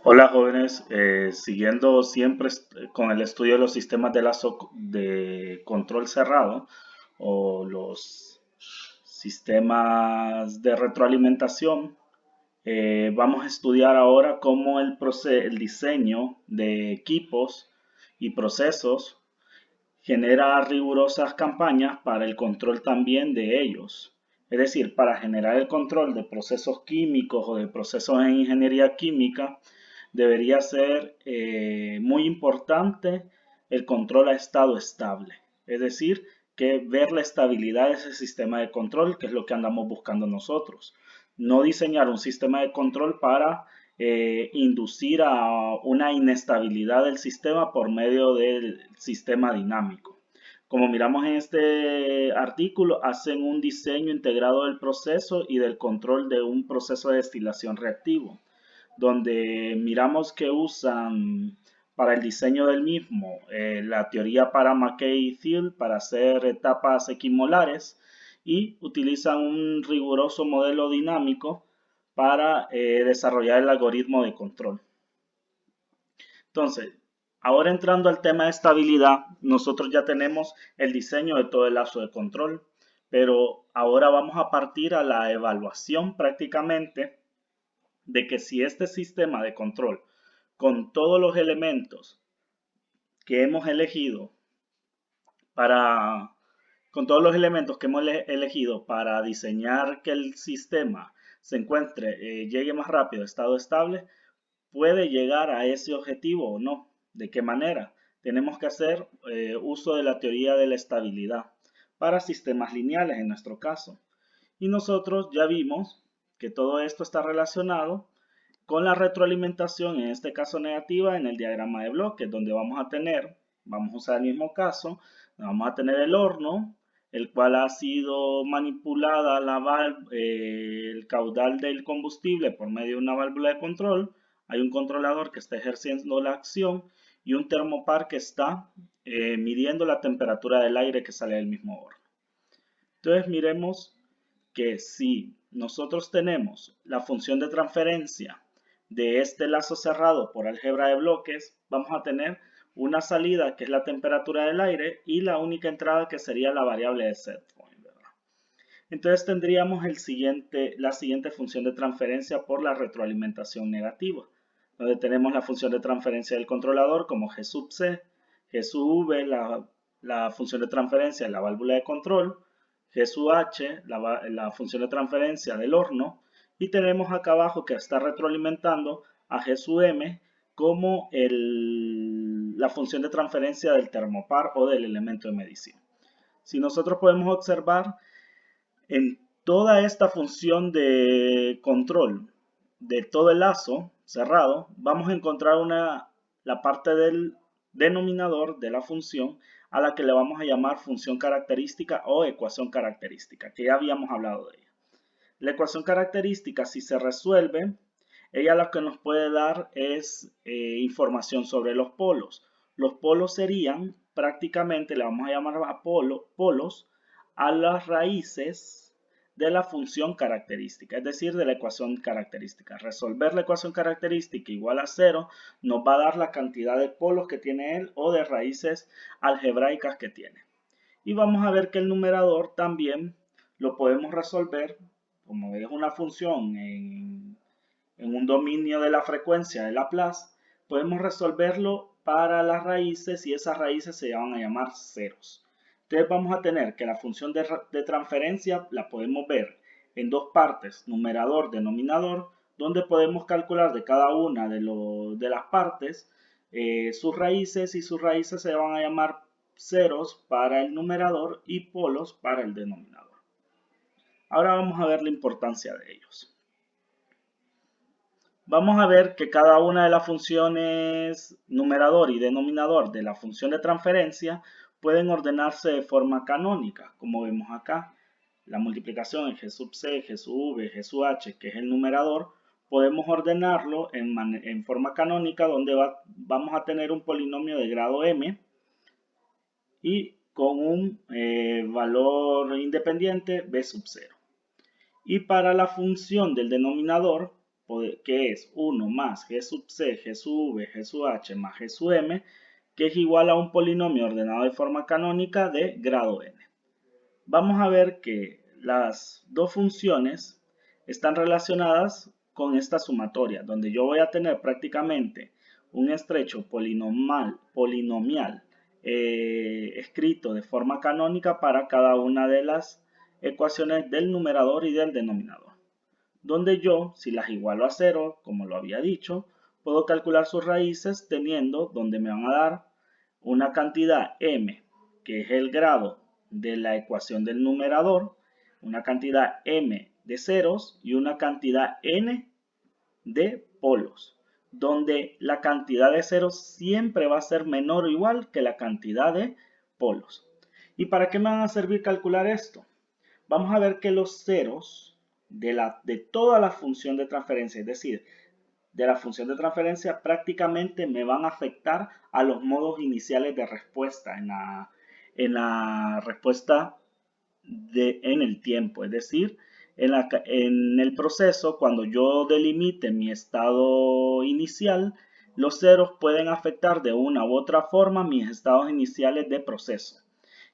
Hola jóvenes, siguiendo siempre con el estudio de los sistemas de control cerrado o los sistemas de retroalimentación, vamos a estudiar ahora cómo el diseño de equipos y procesos genera rigurosas campañas para el control también de ellos. Es decir, para generar el control de procesos químicos o de procesos en ingeniería química, debería ser muy importante el control a estado estable. Es decir, que ver la estabilidad de ese sistema de control, que es lo que andamos buscando nosotros. No diseñar un sistema de control para inducir a una inestabilidad del sistema por medio del sistema dinámico. Como miramos en este artículo, hacen un diseño integrado del proceso y del control de un proceso de destilación reactivo, donde miramos que usan para el diseño del mismo la teoría para McKay y Thiel para hacer etapas equimolares y utilizan un riguroso modelo dinámico para desarrollar el algoritmo de control. Entonces, ahora entrando al tema de estabilidad, nosotros ya tenemos el diseño de todo el lazo de control, pero ahora vamos a partir a la evaluación prácticamente de que si este sistema de control con todos los elementos que hemos elegido para con todos los elementos que hemos elegido para diseñar que el sistema se encuentre, llegue más rápido a estado estable, puede llegar a ese objetivo o no. ¿De qué manera? Tenemos que hacer uso de la teoría de la estabilidad para sistemas lineales en nuestro caso. Y nosotros ya vimos que todo esto está relacionado con la retroalimentación, en este caso negativa, en el diagrama de bloques, donde vamos a usar el mismo caso, vamos a tener el horno, el cual ha sido manipulada el caudal del combustible por medio de una válvula de control. Hay un controlador que está ejerciendo la acción y un termopar que está midiendo la temperatura del aire que sale del mismo horno. Entonces miremos que si nosotros tenemos la función de transferencia de este lazo cerrado por álgebra de bloques, vamos a tener una salida que es la temperatura del aire y la única entrada que sería la variable de setpoint, ¿verdad? Entonces tendríamos la siguiente función de transferencia por la retroalimentación negativa, donde tenemos la función de transferencia del controlador como G sub C, G sub V, la función de transferencia de la válvula de control, G sub H, la función de transferencia del horno, y tenemos acá abajo que está retroalimentando a G sub M como la función de transferencia del termopar o del elemento de medición. Si nosotros podemos observar en toda esta función de control de todo el lazo cerrado, vamos a encontrar la parte del denominador de la función a la que le vamos a llamar función característica o ecuación característica, que ya habíamos hablado de ella. La ecuación característica, si se resuelve, ella lo que nos puede dar es información sobre los polos. Los polos serían prácticamente, le vamos a llamar a polos, a las raíces de la función característica, es decir, de la ecuación característica. Resolver la ecuación característica igual a 0 nos va a dar la cantidad de polos que tiene él o de raíces algebraicas que tiene. Y vamos a ver que el numerador también lo podemos resolver, como es una función en un dominio de la frecuencia de Laplace, podemos resolverlo para las raíces y esas raíces se van a llamar ceros. Entonces vamos a tener que la función de transferencia la podemos ver en dos partes, numerador, denominador, donde podemos calcular de cada una de las partes sus raíces, y sus raíces se van a llamar ceros para el numerador y polos para el denominador. Ahora vamos a ver la importancia de ellos. Vamos a ver que cada una de las funciones numerador y denominador de la función de transferencia pueden ordenarse de forma canónica, como vemos acá. La multiplicación en G sub C, G sub V, G sub H, que es el numerador, podemos ordenarlo en forma canónica, donde vamos a tener un polinomio de grado m y con un valor independiente b sub 0. Y para la función del denominador, que es 1 más g sub c, g sub v, g sub h más g sub m, que es igual a un polinomio ordenado de forma canónica de grado n. Vamos a ver que las dos funciones están relacionadas con esta sumatoria, donde yo voy a tener prácticamente un estrecho polinomial escrito de forma canónica para cada una de las ecuaciones del numerador y del denominador, donde yo, si las igualo a 0, como lo había dicho, puedo calcular sus raíces teniendo donde me van a dar una cantidad m, que es el grado de la ecuación del numerador, una cantidad m de ceros y una cantidad n de polos, donde la cantidad de ceros siempre va a ser menor o igual que la cantidad de polos. ¿Y para qué me van a servir calcular esto? Vamos a ver que los ceros de toda la función de transferencia, es decir, de la función de transferencia, prácticamente me van a afectar a los modos iniciales de respuesta en la respuesta en el tiempo, es decir, en el proceso, cuando yo delimite mi estado inicial, los ceros pueden afectar de una u otra forma mis estados iniciales de proceso.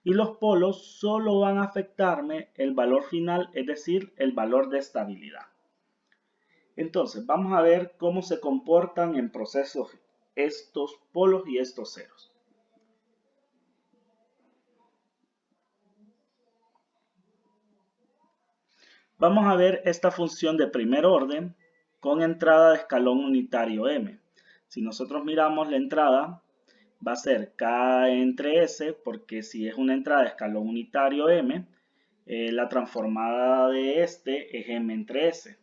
Y los polos solo van a afectarme el valor final, es decir, el valor de estabilidad. Entonces, vamos a ver cómo se comportan en procesos estos polos y estos ceros. Vamos a ver esta función de primer orden con entrada de escalón unitario m. Si nosotros miramos la entrada, va a ser k entre s, porque si es una entrada de escalón unitario m, la transformada de este es m entre s.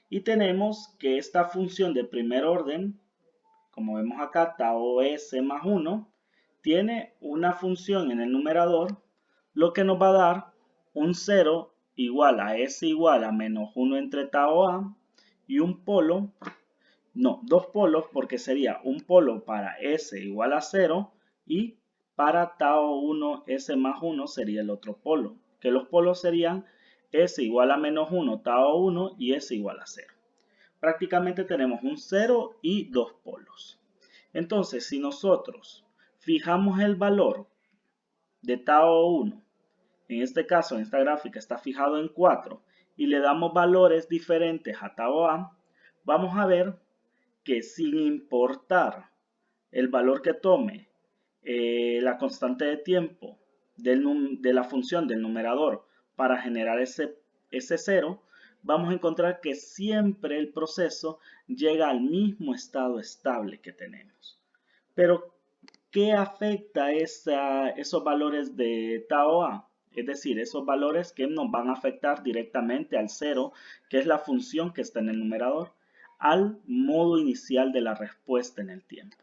Y tenemos que esta función de primer orden, como vemos acá, tau s más 1, tiene una función en el numerador, lo que nos va a dar un 0 igual a s igual a menos 1 entre tau a y un polo, no, dos polos, porque sería un polo para s igual a 0 y para tau 1 s más 1 sería el otro polo, que los polos serían s igual a menos 1 tau 1 y s igual a 0. Prácticamente tenemos un 0 y dos polos. Entonces, si nosotros fijamos el valor de tau 1, en este caso, en esta gráfica está fijado en 4, y le damos valores diferentes a tau a, vamos a ver que sin importar el valor que tome la constante de tiempo de la función del numerador para generar ese 0, vamos a encontrar que siempre el proceso llega al mismo estado estable que tenemos. Pero, ¿qué afecta esos valores de tau a? Es decir, esos valores que nos van a afectar directamente al 0, que es la función que está en el numerador, al modo inicial de la respuesta en el tiempo.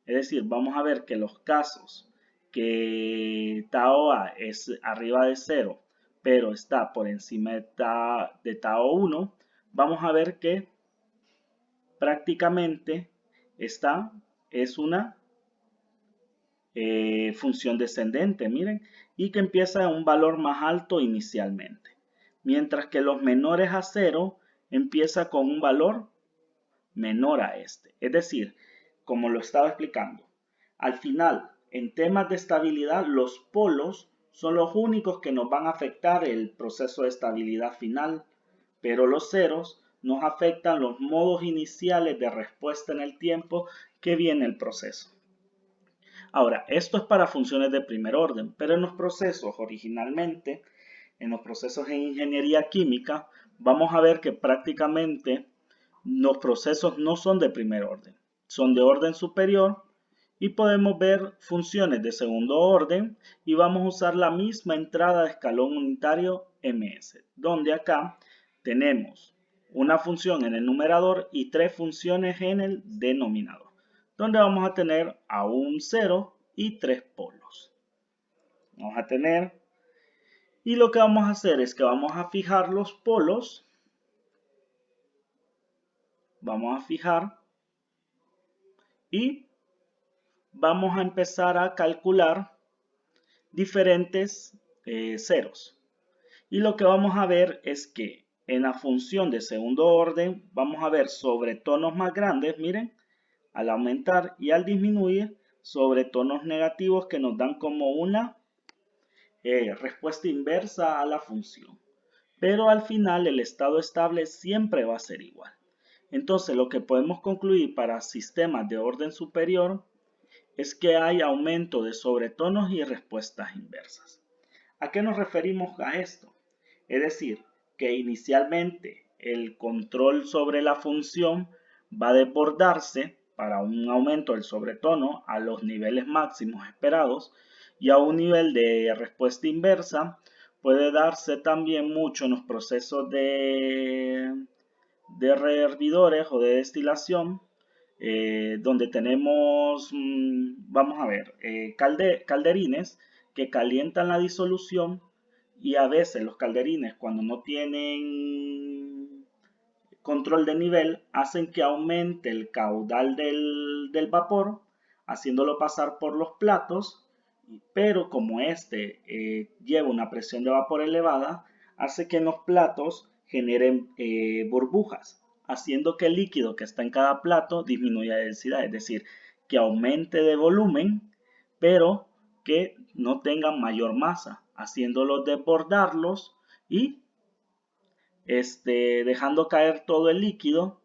Es decir, vamos a ver que los casos que tau a es arriba de 0, pero está por encima de tau 1, vamos a ver que prácticamente esta es una función descendente, miren, y que empieza a un valor más alto inicialmente. Mientras que los menores a 0 empieza con un valor menor a este. Es decir, como lo estaba explicando, al final, en temas de estabilidad, los polos son los únicos que nos van a afectar el proceso de estabilidad final, pero los ceros nos afectan los modos iniciales de respuesta en el tiempo que viene el proceso. Ahora, esto es para funciones de primer orden, pero en los procesos originalmente, en los procesos en ingeniería química, vamos a ver que prácticamente los procesos no son de primer orden, son de orden superior y podemos ver funciones de segundo orden y vamos a usar la misma entrada de escalón unitario ms, donde acá tenemos una función en el numerador y tres funciones en el denominador, donde vamos a tener a un 0 y tres polos. Vamos a tener, y lo que vamos a hacer es que vamos a fijar los polos, vamos a fijar y vamos a empezar a calcular diferentes ceros. Y lo que vamos a ver es que en la función de segundo orden vamos a ver sobretonos más grandes, miren, al aumentar y al disminuir sobretonos negativos que nos dan como una respuesta inversa a la función. Pero al final el estado estable siempre va a ser igual. Entonces lo que podemos concluir para sistemas de orden superior es que hay aumento de sobretonos y respuestas inversas. ¿A qué nos referimos a esto? Es decir, que inicialmente el control sobre la función va a desbordarse para un aumento del sobretono a los niveles máximos esperados y a un nivel de respuesta inversa puede darse también mucho en los procesos de rehervidores o de destilación, donde tenemos, vamos a ver, calderines que calientan la disolución y a veces los calderines cuando no tienen control de nivel hacen que aumente el caudal del vapor haciéndolo pasar por los platos, pero como este lleva una presión de vapor elevada hace que en los platos generen burbujas, haciendo que el líquido que está en cada plato disminuya de densidad, es decir, que aumente de volumen, pero que no tengan mayor masa, haciéndolos desbordarlos y dejando caer todo el líquido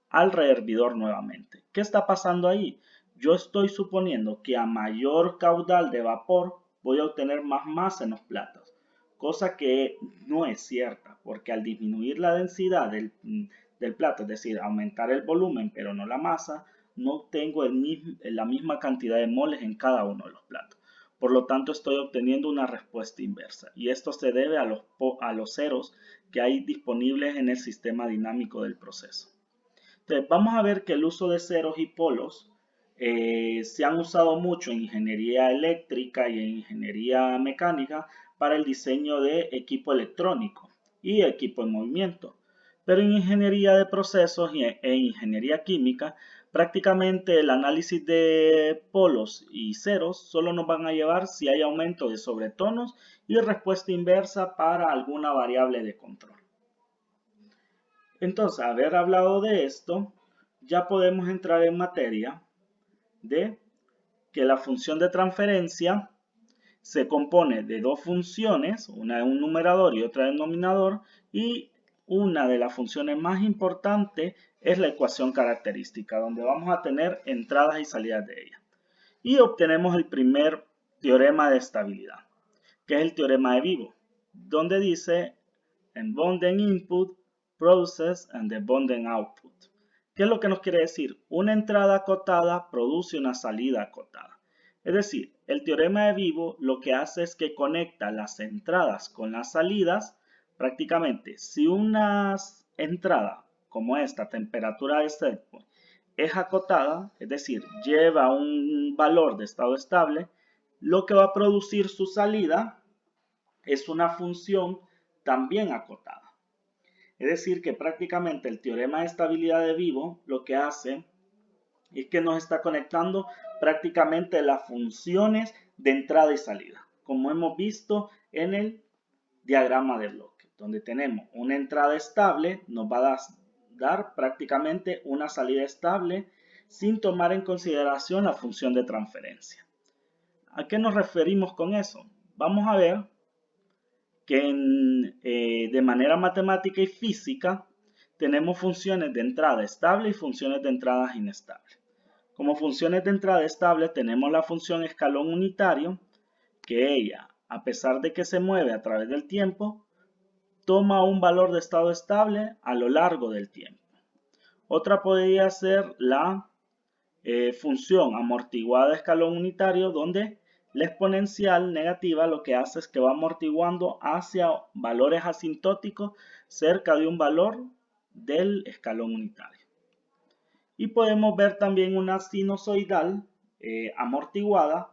al rehervidor nuevamente. ¿Qué está pasando ahí? Yo estoy suponiendo que a mayor caudal de vapor voy a obtener más masa en los platos, cosa que no es cierta, porque al disminuir la densidad del plato, es decir, aumentar el volumen pero no la masa, no tengo la misma cantidad de moles en cada uno de los platos. Por lo tanto, estoy obteniendo una respuesta inversa y esto se debe a los ceros que hay disponibles en el sistema dinámico del proceso. Entonces, vamos a ver que el uso de ceros y polos se han usado mucho en ingeniería eléctrica y en ingeniería mecánica para el diseño de equipo electrónico y equipo en movimiento. Pero en ingeniería de procesos e ingeniería química, prácticamente el análisis de polos y ceros solo nos van a llevar si hay aumento de sobretonos y respuesta inversa para alguna variable de control. Entonces, haber hablado de esto, ya podemos entrar en materia de que la función de transferencia se compone de dos funciones, una de un numerador y otra de un denominador, y una de las funciones más importantes es la ecuación característica, donde vamos a tener entradas y salidas de ella. Y obtenemos el primer teorema de estabilidad, que es el teorema de Vivo, donde dice en Bonden input produces and the Bonden output. ¿Qué es lo que nos quiere decir? Una entrada acotada produce una salida acotada. Es decir, el teorema de Vivo lo que hace es que conecta las entradas con las salidas. Prácticamente, si una entrada como esta, temperatura de set point, es acotada, es decir, lleva un valor de estado estable, lo que va a producir su salida es una función también acotada. Es decir, que prácticamente el teorema de estabilidad de Vivo lo que hace es que nos está conectando prácticamente las funciones de entrada y salida, como hemos visto en el diagrama de bloque, donde tenemos una entrada estable, nos va a dar prácticamente una salida estable sin tomar en consideración la función de transferencia. ¿A qué nos referimos con eso? Vamos a ver que de manera matemática y física tenemos funciones de entrada estable y funciones de entrada inestable. Como funciones de entrada estable tenemos la función escalón unitario, que ella, a pesar de que se mueve a través del tiempo, toma un valor de estado estable a lo largo del tiempo. Otra podría ser la función amortiguada de escalón unitario, donde la exponencial negativa lo que hace es que va amortiguando hacia valores asintóticos cerca de un valor del escalón unitario. Y podemos ver también una sinusoidal amortiguada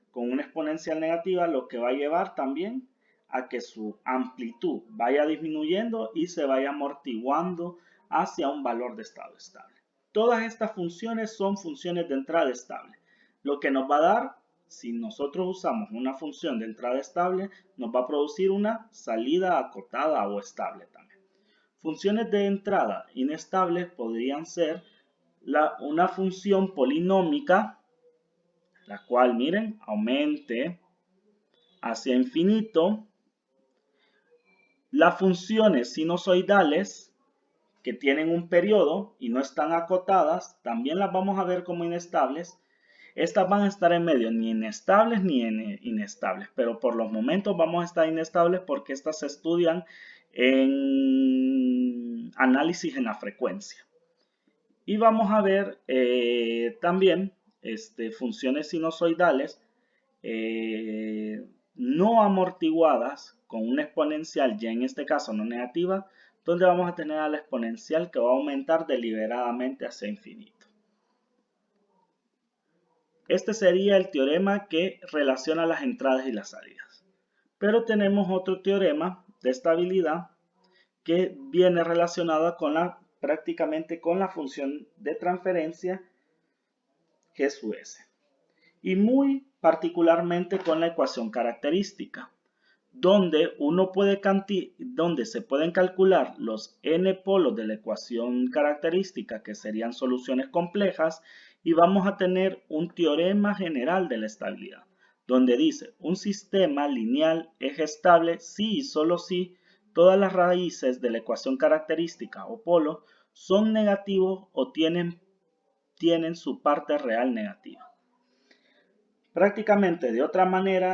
con una exponencial negativa, lo que va a llevar también a que su amplitud vaya disminuyendo y se vaya amortiguando hacia un valor de estado estable. Todas estas funciones son funciones de entrada estable. Lo que nos va a dar, si nosotros usamos una función de entrada estable, nos va a producir una salida acotada o estable también. Funciones de entrada inestables podrían ser una función polinómica, la cual, miren, aumente hacia infinito. Las funciones sinusoidales que tienen un periodo y no están acotadas, también las vamos a ver como inestables. Estas van a estar en medio, ni inestables ni inestables, pero por los momentos vamos a estar inestables porque estas se estudian en análisis en la frecuencia. Y vamos a ver también funciones sinusoidales no amortiguadas con una exponencial, ya en este caso no negativa, donde vamos a tener a la exponencial que va a aumentar deliberadamente hacia infinito. Este sería el teorema que relaciona las entradas y las salidas. Pero tenemos otro teorema de estabilidad que viene relacionada con prácticamente con la función de transferencia G sub S. Y muy particularmente con la ecuación característica, donde se pueden calcular los n polos de la ecuación característica, que serían soluciones complejas, y vamos a tener un teorema general de la estabilidad, donde dice un sistema lineal es estable si y solo si todas las raíces de la ecuación característica o polo son negativos o tienen su parte real negativa. Prácticamente de otra manera,